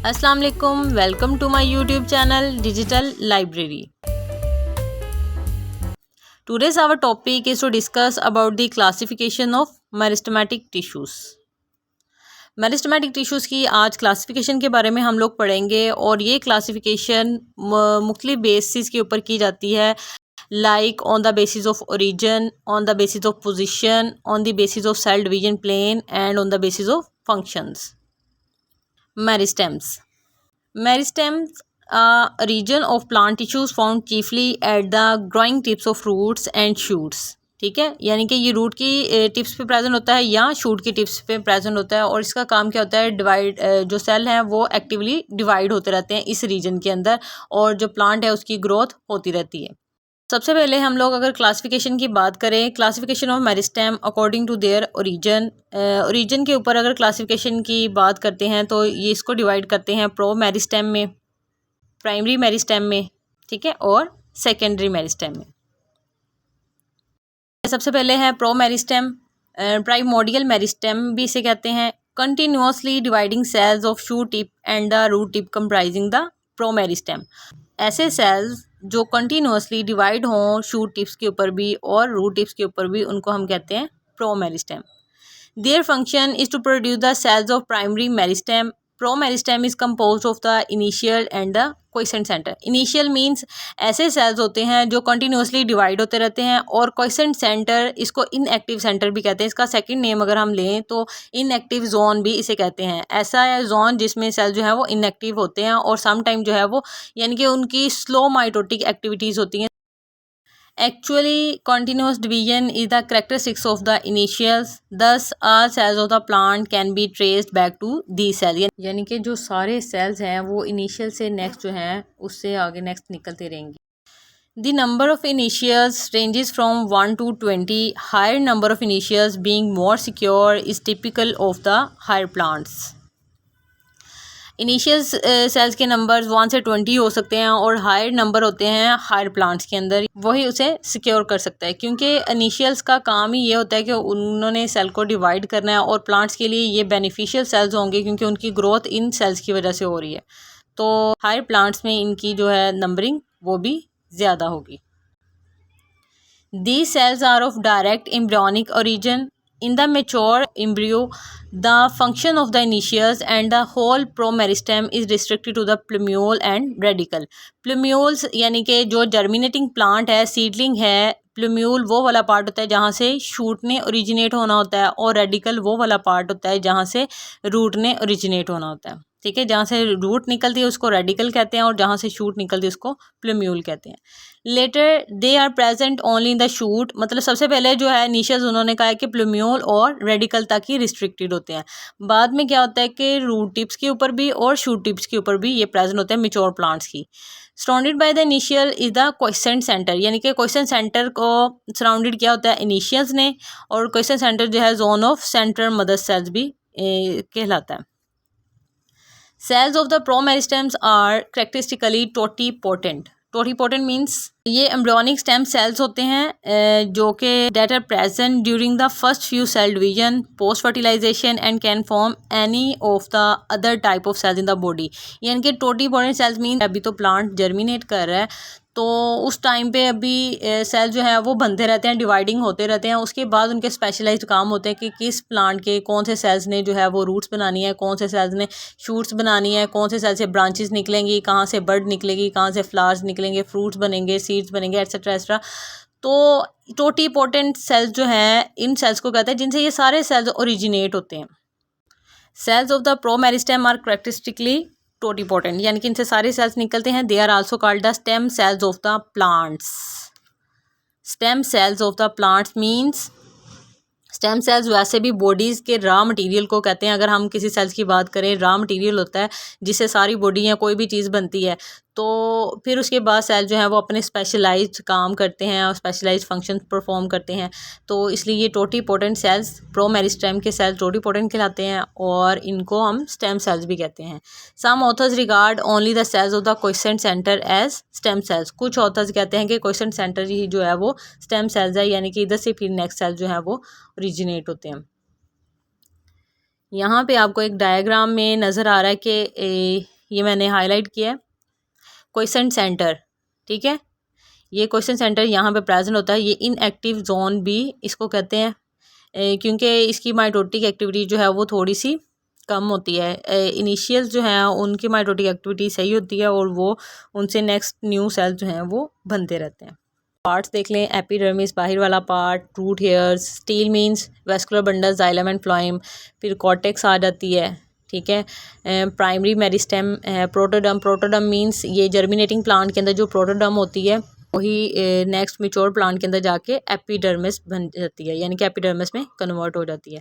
अस्सलाम वालेकुम, welcome to my YouTube channel digital library. Today's our topic is to discuss about the classification of meristematic tissues. Meristematic tissues की आज classification के बारे में हम लोग पढ़ेंगे और ये क्लासिफिकेशन मुख्तलिफ बेसिस के ऊपर की जाती है, like on the basis of origin, on the basis of position, on the basis of cell division plane and on the basis of functions. Meristems. Meristems are a region of plant tissues found chiefly at the growing tips of roots and shoots. ठीक है, यानी कि ये root की tips पे present होता है या शूट की टिप्स पे प्रेजेंट होता है और इसका काम क्या होता है, डिवाइड जो सेल हैं वो एक्टिवली डिवाइड होते रहते हैं इस रीजन के अंदर और जो प्लांट है उसकी ग्रोथ होती रहती है. सबसे पहले हम लोग अगर क्लासिफिकेशन की बात करें, classification of meristem according to their origin के ऊपर अगर क्लासिफिकेशन की बात करते हैं तो ये इसको डिवाइड करते हैं प्रो मेरिस्टेम में, प्राइमरी मेरिस्टेम में, ठीक है, और सेकेंडरी मेरिस्टेम में. सबसे पहले है प्रो मेरिस्टेम. प्राइमोडियल मेरिस्टेम भी इसे कहते हैं. Continuously dividing cells of shoot tip and the root tip comprising the promeristem. ऐसे सेल्स जो कंटिन्यूसली डिवाइड हों शूट टिप्स के ऊपर भी और रूट टिप्स के ऊपर भी, उनको हम कहते हैं promeristem. Their function is to produce the cells of primary meristem. Promeristem is composed of the initial and the quiescent centre. Initial means ऐसे सेल्स होते हैं जो कंटिन्यूसली डिवाइड होते रहते हैं और क्वेसेंट सेंटर, इसको इनएक्टिव सेंटर भी कहते हैं. इसका सेकंड नेम अगर हम लें तो इनएक्टिव जोन भी इसे कहते हैं. ऐसा है जोन जिसमें सेल जो है वो इनएक्टिव होते हैं और सम टाइम जो है वो यानी कि उनकी स्लो माइटोटिक एक्टिविटीज़ होती हैं. Actually, continuous division is the characteristics of the initials. Thus, all cells of the plant can be traced back to these cells. यानी कि जो सारे cells हैं वो initial से next जो हैं उससे आगे next निकलते रहेंगे. The number of initials ranges from 1 to 20. Higher number of initials being more secure is typical of the higher plants. Initial cells के नंबर्स 1 से 20 हो सकते हैं और हायर नंबर होते हैं हायर प्लांट्स के अंदर, वही उसे सिक्योर कर सकता है क्योंकि इनिशियल्स का काम ही ये होता है कि उन्होंने सेल को डिवाइड करना है और प्लांट्स के लिए ये बेनिफिशियल सेल्स होंगे क्योंकि उनकी ग्रोथ इन सेल्स की वजह से हो रही है. तो हायर प्लांट्स में इनकी जो है नंबरिंग वो भी ज़्यादा होगी. These cells are of direct embryonic origin. In the mature embryo, the function of the initials and the whole promeristem is restricted to the plumule and radicle. Plumules यानी कि जो germinating plant है, seedling है, plumule वो वाला part होता है जहाँ से शूट ने ओरिजिनेट होना होता है और रेडिकल वो वाला पार्ट होता है जहाँ से रूट ने ओरिजिनेट होना होता है. ठीक है, जहाँ से रूट निकलती है उसको रेडिकल कहते हैं और जहाँ से शूट निकलती है उसको प्लूम्यूल कहते हैं. Later they are present only in the shoot. मतलब सबसे पहले जो है इनिशियल्स उन्होंने कहा है कि प्लूम्यूल और रेडिकल तक ही रिस्ट्रिक्टेड होते हैं. बाद में क्या होता है कि रूट टिप्स के ऊपर भी और शूट टिप्स के ऊपर भी ये प्रेजेंट होते हैं मेच्योर प्लांट्स की. Surrounded by the initial is the quiescent centre. यानी कि क्वेसेंट सेंटर को सराउंडेड किया होता है इनिशियल्स ने और क्वेसेंट सेंटर जो है zone of central mother cells भी कहलाता है. Cells of the promeristems are characteristically totipotent. Totipotent means ये एम्ब्रियोनिक स्टेम सेल्स होते हैं जो कि that are present during the first few cell division post fertilisation and can form any of the other type of cells in the body. यानी कि totipotent sales mean अभी तो plant germinate कर रहा है तो उस टाइम पे अभी सेल जो है वो बनते रहते हैं, डिवाइडिंग होते रहते हैं. उसके बाद उनके स्पेशलाइज्ड काम होते हैं कि किस प्लांट के कौन से सेल्स ने जो है वो रूट्स बनानी है, कौन से सेल्स ने शूट्स बनानी है, कौन से सेल से ब्रांचेस निकलेंगी, कहाँ से बर्ड निकलेगी, कहाँ से फ्लावर्स निकलेंगे, फ्रूट्स बनेंगे, सीड्स बनेंगे, एट्सेट्रा एट्सेट्रा. तो टोटीपोटेंट सेल्स जो हैं इन सेल्स को कहते हैं जिनसे ये सारे सेल्स ओरिजिनेट होते हैं. Cells of the promeristem are characteristically totipotent यानी कि इनसे सारे सेल्स निकलते हैं. They are also called the stem cells of the plants. Stem cells of the plants means stem cells वैसे भी बॉडीज़ के रॉ मटेरियल को कहते हैं. अगर हम किसी सेल्स की बात करें, रॉ मटेरियल होता है जिससे सारी बॉडी या कोई भी चीज़ बनती है. तो फिर उसके बाद सेल जो है वो अपने स्पेशलाइज्ड काम करते हैं और स्पेशलाइज्ड फंक्शन परफॉर्म करते हैं. तो इसलिए ये टोटीपोटेंट सेल्स प्रोमेरिस्टेम के सेल्स टोटीपोटेंट कहलाते हैं और इनको हम स्टेम सेल्स भी कहते हैं. Some authors regard only the cells of the quiescent center as stem cells. कुछ ऑथर्स कहते हैं कि क्वेसेंट सेंटर ही जो है वो स्टेम सेल्स है, यानी कि इधर से फिर नेक्स्ट सेल जो है वो ओरिजिनेट होते हैं. यहाँ पे आपको एक डायग्राम में नज़र आ रहा है कि ये मैंने हाईलाइट किया है क्वेश्चन सेंटर, ठीक है। ये क्वेश्चन सेंटर यहाँ पे प्रेजेंट होता है। ये इनएक्टिव जोन भी इसको कहते हैं क्योंकि इसकी माइटोटिक एक्टिविटी जो है वो थोड़ी सी कम होती है। इनिशियल जो है उनकी माइटोटिक एक्टिविटी सही होती है और वो उनसे नेक्स्ट न्यू सेल जो हैं वो बनते रहते हैं। पार्ट्स देख लें, एपिडर्मिस बाहर वाला part, root hairs, stele means vascular bundle, xylem and phloem, फिर कॉर्टेक्स आ जाती है, ठीक है। Primary meristem, protoderm, protoderm means ये जर्मिनेटिंग प्लांट के अंदर जो प्रोटोडर्म होती है वही नेक्स्ट मेच्योर प्लांट के अंदर जाके एपिडर्मिस बन जाती है, यानी कि एपिडर्मिस में कन्वर्ट हो जाती है।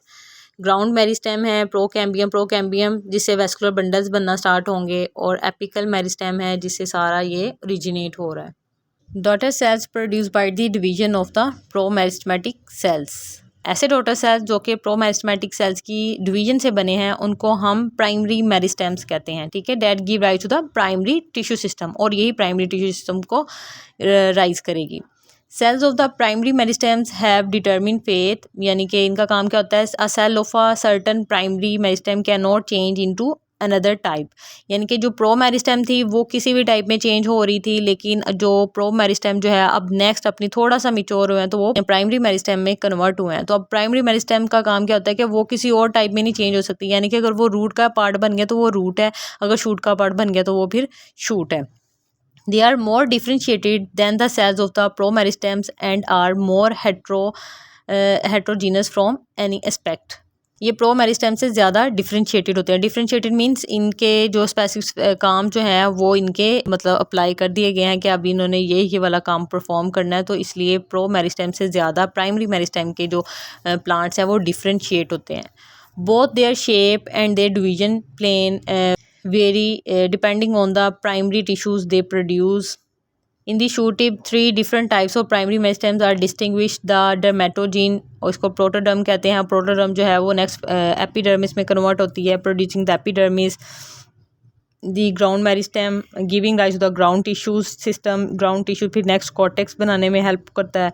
ग्राउंड मेरिस्टेम है प्रोकैम्बियम, प्रोकैम्बियम जिससे वेस्कुलर बंडल्स बनना स्टार्ट होंगे, और एपिकल मेरिस्टेम है जिससे सारा ये ओरिजिनेट हो रहा है। Daughter cells produce by the division of the promeristematic cells. ऐसे डॉटर सेल्स जो कि प्रोमेरिस्टेमेटिक सेल्स की डिवीजन से बने हैं उनको हम प्राइमरी मेरिस्टेम्स कहते हैं, ठीक है। That give rise to the primary tissue system, और यही प्राइमरी टिश्यू सिस्टम को राइज करेगी। Cells of the primary meristems have determine fate, यानी कि इनका काम क्या होता है, a cell of a certain primary meristem cannot change into another type, यानी कि जो प्रो मेरिस्टेम थी वो किसी भी टाइप में चेंज हो रही थी, लेकिन जो प्रो मेरिस्टेम जो है अब नेक्स्ट अपनी थोड़ा सा मिच्योर हुए हैं तो वो प्राइमरी मेरिस्टेम में कन्वर्ट हुए हैं। तो अब प्राइमरी मेरिस्टेम का काम क्या होता है कि वो किसी और टाइप में नहीं चेंज हो सकती, यानी कि अगर वो रूट का पार्ट बन गया तो वो रूट है, अगर शूट का पार्ट बन गया तो वो फिर शूट है। They are more differentiated than the cells of the promeristems and are more heterogeneous from any aspect. ये प्रो मेरिस्टेम से ज़्यादा डिफ्रेंशिएटेड होते हैं। डिफ्रेंशिएटेड मीन्स इनके जो स्पेसिफिक काम जो है वो इनके मतलब अप्लाई कर दिए गए हैं कि अब इन्होंने ये वाला काम परफॉर्म करना है, तो इसलिए प्रो मेरिस्टेम से ज़्यादा प्राइमरी मेरिस्टेम के जो प्लांट्स हैं वो डिफ्रेंशिएट होते हैं। Both their shape and their division plane vary depending on the primary tissues they produce. In the shoot tip, three different types of primary meristems are distinguished. The dermatogene, और इसको protoderm कहते हैं। Protoderm जो है वो next epidermis में convert होती है, producing the epidermis. The ground meristem giving rise to the ground tissues system, ground tissue फिर नेक्स्ट कॉर्टेक्स बनाने में हेल्प करता है,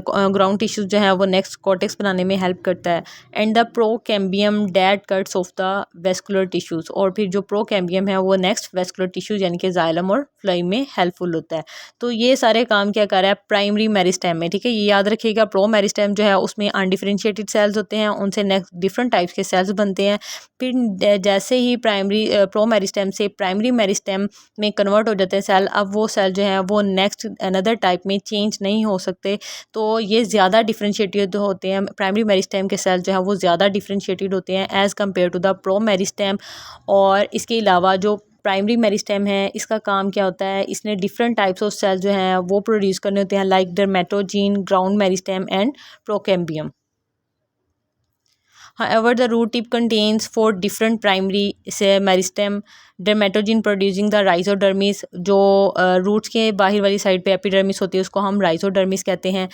ग्राउंड टिश्यूज जो है वो नेक्स्ट कॉर्टेक्स बनाने में हेल्प करता है। And the procambium that cuts off the vascular tissues, और फिर जो प्रोकैम्बियम है वो नेक्स्ट वेस्कुलर टिश्यूज यानी कि जाइलम और फ्लोएम में हेल्पफुल होता है। तो ये सारे काम क्या कर रहा है प्राइमरी मेरिस्टेम में, ठीक है। ये याद रखिएगा, प्रो मेरिस्टेम जो है उसमें अनडिफरेंशिएटेड सेल्स होते हैं, उनसे नेक्स्ट डिफरेंट टाइप्स के सेल्स बनते हैं। फिर जैसे ही प्राइमरी प्रो मेरिस्टेम से प्राइमरी मेरिस्टेम में कन्वर्ट हो जाते हैं सेल, अब वो सेल जो है वो नेक्स्ट अनदर टाइप में चेंज नहीं हो सकते, तो ये ज़्यादा डिफ्रेंशिएटेड होते हैं। प्राइमरी मेरिस्टेम के सेल जो है वो ज़्यादा डिफ्रेंशिएटेड होते हैं as compare to the promeristem. और इसके अलावा जो प्राइमरी मेरिस्टेम है इसका काम क्या होता है, इसने डिफरेंट टाइप्स ऑफ सेल जो हैं वो प्रोड्यूस करने होते हैं, like dermatogen, ground meristem and procambium. However, the root tip contains four different primary meristem, dermatogen producing the rhizodermis, जो रूट्स के बाहर वाली साइड पे एपिडर्मिस होती है उसको हम राइजोडर्मिस कहते हैं।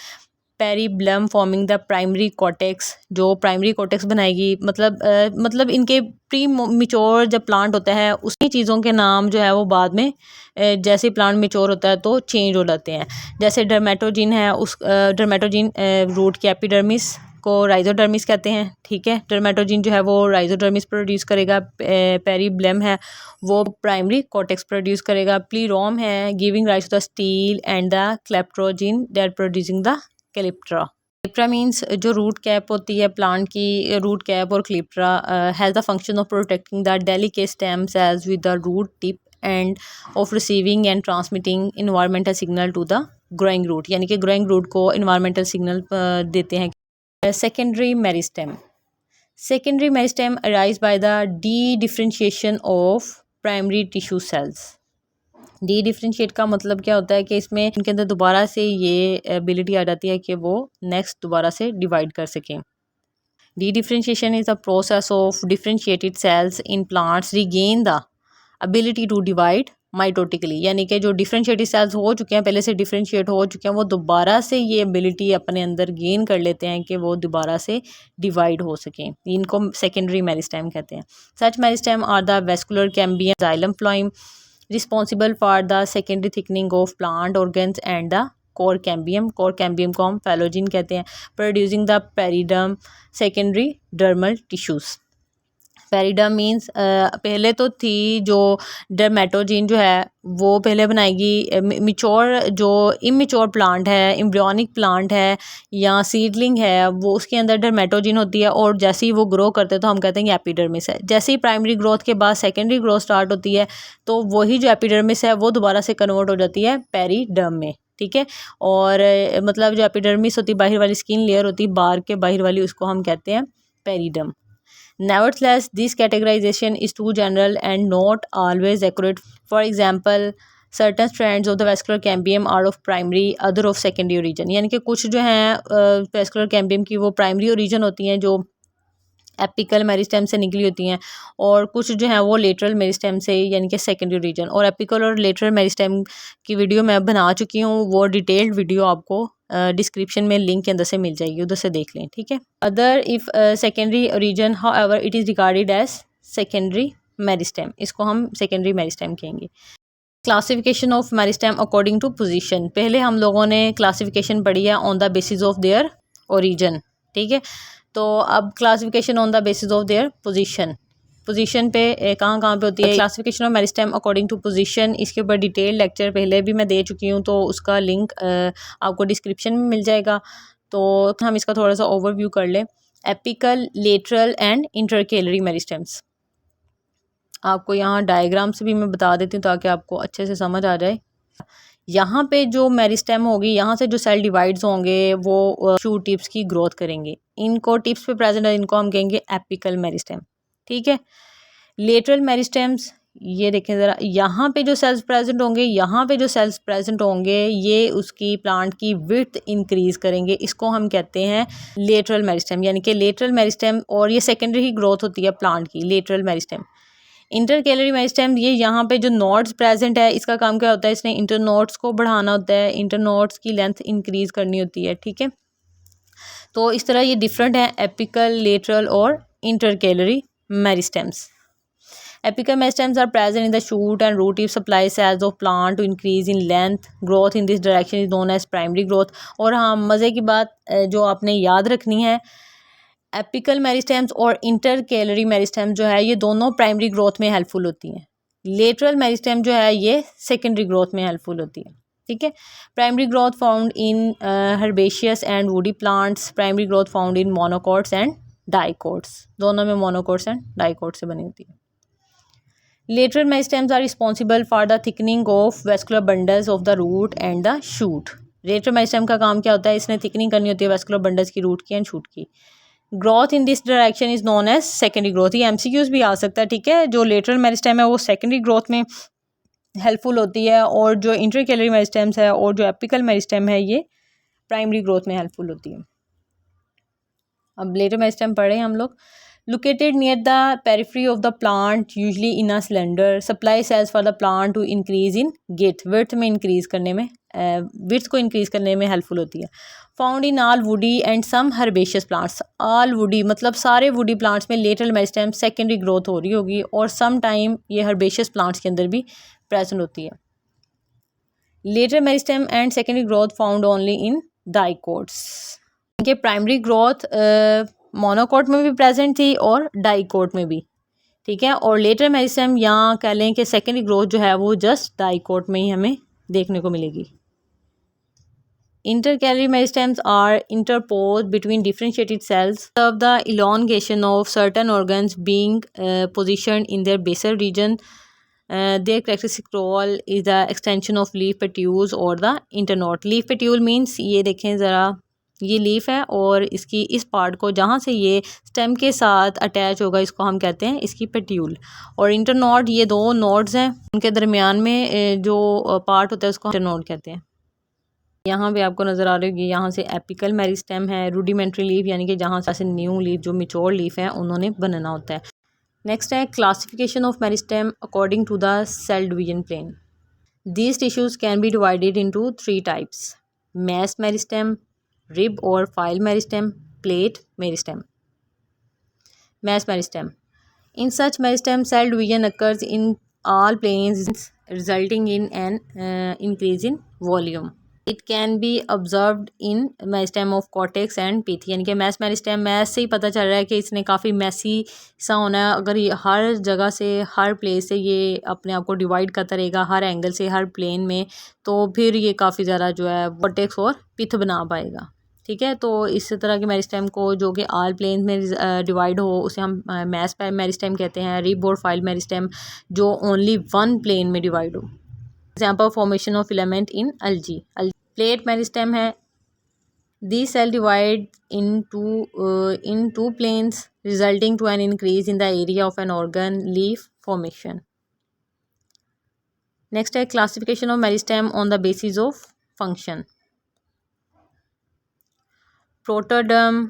पेरिब्लम फॉर्मिंग द प्राइमरी कॉर्टेक्स, जो प्राइमरी कॉर्टेक्स बनाएगी, मतलब इनके प्री मिच्योर जब प्लांट होता है उसी चीज़ों के नाम जो है वो बाद में जैसे प्लांट मिच्योर होता है तो चेंज हो जाते हैं। जैसे डर्मेटोजिन है, उस डर्मेटोजिन रूट की एपिडर्मिस को राइजोडर्मिस कहते हैं, ठीक है। डर्मेटोजिन जो है वो राइजोडर्मिस प्रोड्यूस करेगा, पेरिब्लम है वो प्राइमरी कॉर्टेक्स प्रोड्यूस करेगा, प्लीरोम है giving rise to the stele and the calyptrogen that producing the calyptra. Calyptra means जो रूट कैप होती है प्लांट की, रूट कैप, और calyptra has the function of protecting the delicate stem cells with the root tip and of receiving and transmitting environmental signal to the growing root, यानी कि growing root को environmental signal देते हैं। Secondary meristem, secondary meristem arise by the D differentiation of primary tissue cells. D differentiate का मतलब क्या होता है कि इसमें इनके अंदर दोबारा से ये एबिलिटी आ जाती है कि वो नेक्स्ट दोबारा से डिवाइड कर सकें। Dedifferentiation is the process of differentiated cells in plants regain the ability to divide mitotically, यानी कि जो डिफ्रेंशिएटेड सेल्स हो चुके हैं, पहले से डिफ्रेंशिएट हो चुके हैं, वो दोबारा से ये एबिलिटी अपने अंदर गेन कर लेते हैं कि वो दोबारा से डिवाइड हो सकें। इनको सेकेंडरी मेरिस्टेम कहते हैं। Such meristem are the vascular cambium, xylem phloem responsible for the secondary thickening of plant organs and the cork cambium, cork cambium को हम फेलोजिन कहते हैं, producing the periderm, secondary dermal tissues. Periderm means पहले तो थी जो डर्मेटोजिन जो है वो पहले बनाएगी मिच्योर जो इमेच्योर प्लांट है, एम्ब्रियोनिक प्लांट है या सीडलिंग है, वो उसके अंदर डर्मेटोजिन होती है और जैसे ही वो ग्रो करते हैं तो हम कहते हैं कि एपिडर्मिस है। जैसे ही प्राइमरी ग्रोथ के बाद सेकेंडरी ग्रोथ स्टार्ट होती है तो वही जो एपिडर्मिस है वो दोबारा से कन्वर्ट हो जाती है पेरिडर्म में, ठीक है। और मतलब जो एपिडर्मिस होती है बाहर वाली स्किन लेयर होती है बाहर के बाहर वाली, उसको हम कहते हैं periderm. Nevertheless, this categorization is too general and not always accurate. For example, certain strands of the vascular cambium are of primary, other of secondary origin. यानी कि कुछ जो हैं vascular cambium की वो primary origin होती हैं जो एपिकल मेरिस्टेम से निकली होती हैं, और कुछ जो है वो लेटरल मेरिस्टेम से यानी कि सेकेंडरी रीजन। और एपिकल और लेटरल मेरिस्टेम की वीडियो मैं बना चुकी हूँ, वो डिटेल्ड वीडियो आपको डिस्क्रिप्शन में लिंक के अंदर से मिल जाएगी, उधर से देख लें, ठीक है। Other if secondary region however it is regarded as secondary meristem, इसको हम सेकेंडरी मेरिस्टेम कहेंगे। Classification of meristem according to position, पहले हम लोगों ने क्लासिफिकेशन पढ़ी है on the basis of their origin, ठीक है। तो अब classification on the basis of their position, position पे कहाँ कहाँ पे होती है classification of meristem according to position. इसके ऊपर डिटेल लेक्चर पहले भी मैं दे चुकी हूँ, तो उसका लिंक आपको डिस्क्रिप्शन में मिल जाएगा। तो हम इसका थोड़ा सा ओवरव्यू कर लें। एपिकल, लेटरल एंड इंटरकेलरी मेरिस्टेम्स, आपको यहाँ डायग्राम से भी मैं बता देती हूँ ताकि आपको अच्छे से समझ आ जाए। यहाँ पे जो मेरिस्टेम होगी, यहाँ से जो सेल डिवाइड्स होंगे वो शूट टिप्स की ग्रोथ करेंगे। इनको टिप्स पे प्रेजेंट है, इनको हम कहेंगे एपिकल मेरिस्टेम, ठीक है। लेटरल मेरिस्टेम्स, ये देखें ज़रा, यहाँ पे जो सेल्स प्रेजेंट होंगे, यहाँ पे जो सेल्स प्रेजेंट होंगे ये उसकी प्लांट की विड्थ इंक्रीज करेंगे, इसको हम कहते हैं लेटरल मेरिस्टेम, यानी कि लेटरल मेरिस्टेम। और ये सेकेंडरी ही ग्रोथ होती है प्लांट की, लेटरल मेरिस्टेम। इंटरकेलरी मेरिस्टेम, ये यहाँ पे जो नोड्स प्रेजेंट है, इसका काम क्या होता है, इसने इंटर नोड्स को बढ़ाना होता है, इंटर नोड्स की लेंथ इंक्रीज करनी होती है, ठीक है। तो इस तरह ये डिफरेंट है एपिकल, लेटरल और इंटरकेलरी meristems. Apical meristems are present in the shoot and root tip, supply cells of plant to increase in length. Growth in this direction is known as primary growth. और हाँ, मज़े की बात जो आपने याद रखनी है, एपिकल मेरिस्टेम्स और इंटरकेलरी मेरिस्टेम जो है ये दोनों प्राइमरी ग्रोथ में हेल्पफुल होती हैं। लेटरल मेरिस्टेम जो है ये सेकेंडरी ग्रोथ में हेल्पफुल होती है, ठीक है। Primary growth found in herbaceous and woody plants, primary growth found in monocots and dicots, दोनों में मोनोकॉट्स एंड डाइकोट्स से बनी होती है। Lateral meristems are responsible for the thickening of vascular bundles of the root and the shoot. Lateral meristem का काम क्या होता है, इसने थिकनिंग करनी होती है vascular bundles की, रूट की एंड शूट की। Growth in this direction is known as secondary growth, ये एमसीक्यूज भी आ सकता है, ठीक है। जो लेटरल मेरिस्टेम है वो सेकेंडरी ग्रोथ में हेल्पफुल होती है, और जो इंटरकेलरी मेरिस्टेम्स है और जो एपिकल मेरिस्टेम है ये प्राइमरी ग्रोथ में हेल्पफुल होती है। अब लेटरल मेरिस्टेम पढ़े हम लोग। Located near the periphery of the plant, usually in a cylinder, supply cells for the plant to increase in width. Width में increase करने में width को increase करने में helpful होती है। Found in all woody and some herbaceous plants. All woody मतलब सारे woody plants में lateral meristem secondary growth हो रही होगी, और some time ये herbaceous plants के अंदर भी present होती है। Lateral meristem and secondary growth found only in dicots. इनके प्राइमरी ग्रोथ मोनोकोट में भी प्रेजेंट थी और डाइकोट में भी, ठीक है। और लेटरल मेरिस्टेम या कह लें कि सेकेंडरी ग्रोथ जो है वो जस्ट डाइकोट में ही हमें देखने को मिलेगी। Intercalary meristems are interpose between differentiated cells of the elongation of certain organs being positioned in their basal region. Their characteristic role is the extension of leaf petioles और the internode. Leaf petiole means, ये देखें ज़रा, ये leaf है और इसकी इस part को जहाँ से ये स्टेम के साथ अटैच होगा इसको हम कहते हैं इसकी पेट्यूल। और इंटरनोड, ये दो नोड्स हैं, उनके दरमियान में जो पार्ट होता है उसको इंटरनोड कहते हैं। यहाँ पे आपको नज़र आ रही होगी, यहाँ से एपिकल मेरिस्टेम है, रूडिमेंट्री लीफ यानी कि जहाँ से न्यू लीफ जो मिच्योर लीफ है उन्होंने बनना होता है। नेक्स्ट है classification of meristem according to the cell division plane. These tissues can be divided into 3 types: mass meristem, rib or file meristem, plate meristem. Mass meristem. In such meristem, cell division occurs in all planes, resulting in an increase in volume. It can be observed in meristem of cortex and pith, यानी कि mess meristem, mess से ही पता चल रहा है कि इसने काफ़ी मैसी सा होना है। अगर ये हर जगह से, हर प्लेस से ये अपने आप को डिवाइड करता रहेगा, हर एंगल से, हर प्लेन में, तो फिर ये काफ़ी ज़्यादा जो है कॉर्टेक्स और पिथ बना पाएगा। ठीक है, तो इस तरह के मेरिस्टेम को जो कि ऑल प्लेन में डिवाइड हो उसे हम मैस मेरिस्टेम कहते हैं। रिबोरफाइल मेरिस्टेम जो ओनली वन प्लेन में डिवाइड हो। Example formation of filament in algae। Plate meristem है। These cell divide in two planes, resulting to an increase in the area of an organ leaf formation. Next है classification of meristem on the basis of function. Protoderm,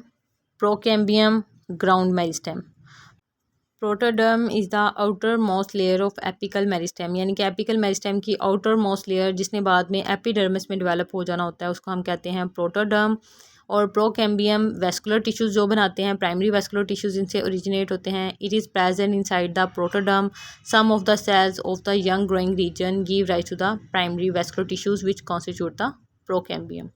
procambium, ground meristem. Protoderm is the outer most layer of apical meristem, यानी कि apical meristem की outer most layer जिसने बाद में epidermis में develop हो जाना होता है उसको हम कहते हैं प्रोटोडर्म। और प्रोकैम्बियम वेस्कुलर टिश्यूज़ जो बनाते हैं, प्राइमरी वेस्कुलर टिश्यूज़ इनसे ओरिजिनेट होते हैं। It is present inside the protoderm. Some of the cells of the young growing region give rise to the primary vascular tissues which constitute the procambium.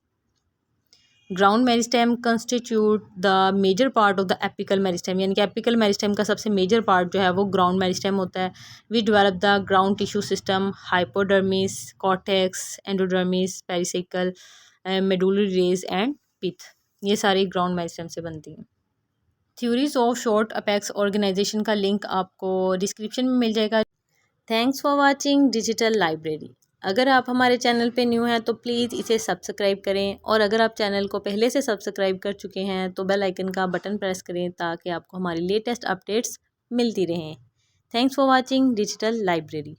Ground meristem constitute the major part of the apical meristem, यानी कि apical meristem का सबसे major part जो है वो ground meristem होता है। We develop the ground tissue system, hypodermis, cortex, endodermis, pericycle, medullary rays and pith, ये सारी ग्राउंड मेरिस्टेम से बनती हैं। Theories of shoot apex organisation का लिंक आपको डिस्क्रिप्शन में मिल जाएगा। Thanks for watching digital library. अगर आप हमारे चैनल पे न्यू हैं तो प्लीज़ इसे सब्सक्राइब करें, और अगर आप चैनल को पहले से सब्सक्राइब कर चुके हैं तो बेल आइकन का बटन प्रेस करें ताकि आपको हमारी लेटेस्ट अपडेट्स मिलती रहें। Thanks for watching digital library.